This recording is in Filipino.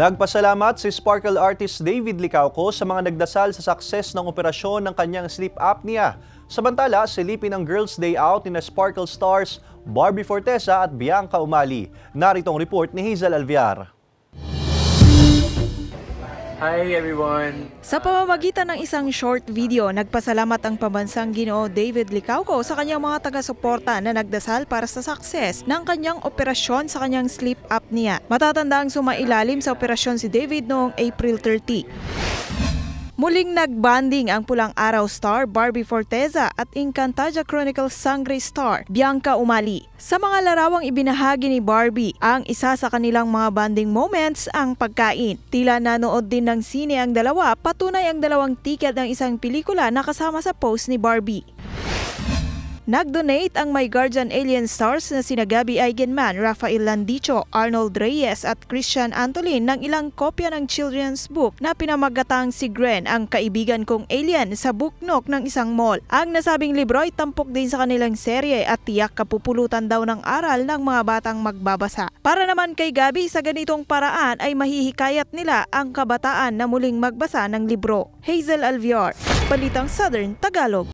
Nagpasalamat si sparkle artist David Licauco sa mga nagdasal sa success ng operasyon ng kanyang sleep apnea. Samantala, silipin ang Girls' Day Out ni Sparkle Stars Barbie Forteza at Bianca Umali. Narito ang report ni Hazel Alviar. Hi everyone! Sa pamamagitan ng isang short video, nagpasalamat ang pambansang Ginoo David Licauco sa kanyang mga taga-suporta na nagdasal para sa success ng kanyang operasyon sa kanyang sleep apnea. Matatandaang sumailalim sa operasyon si David noong April 30. Muling nagbanding ang Pulang Araw star Barbie Forteza at Encantadia Chronicles Sangre star Bianca Umali. Sa mga larawang ibinahagi ni Barbie, ang isa sa kanilang mga bonding moments ang pagkain. Tila nanood din ng sine ang dalawa, patunay ang dalawang tiket ng isang pelikula na kasama sa post ni Barbie. Nag-donate ang My Guardian Alien stars na sina Gabby Eigenman, Rafael Landicho, Arnold Reyes at Christian Antolin ng ilang kopya ng children's book na pinamagatang si Gren, ang kaibigan kong alien, sa booknook ng isang mall. Ang nasabing libro ay tampok din sa kanilang serye at tiyak kapupulutan daw ng aral ng mga batang magbabasa. Para naman kay Gabby, sa ganitong paraan ay mahihikayat nila ang kabataan na muling magbasa ng libro. Hazel Alviar, Balitang Southern Tagalog.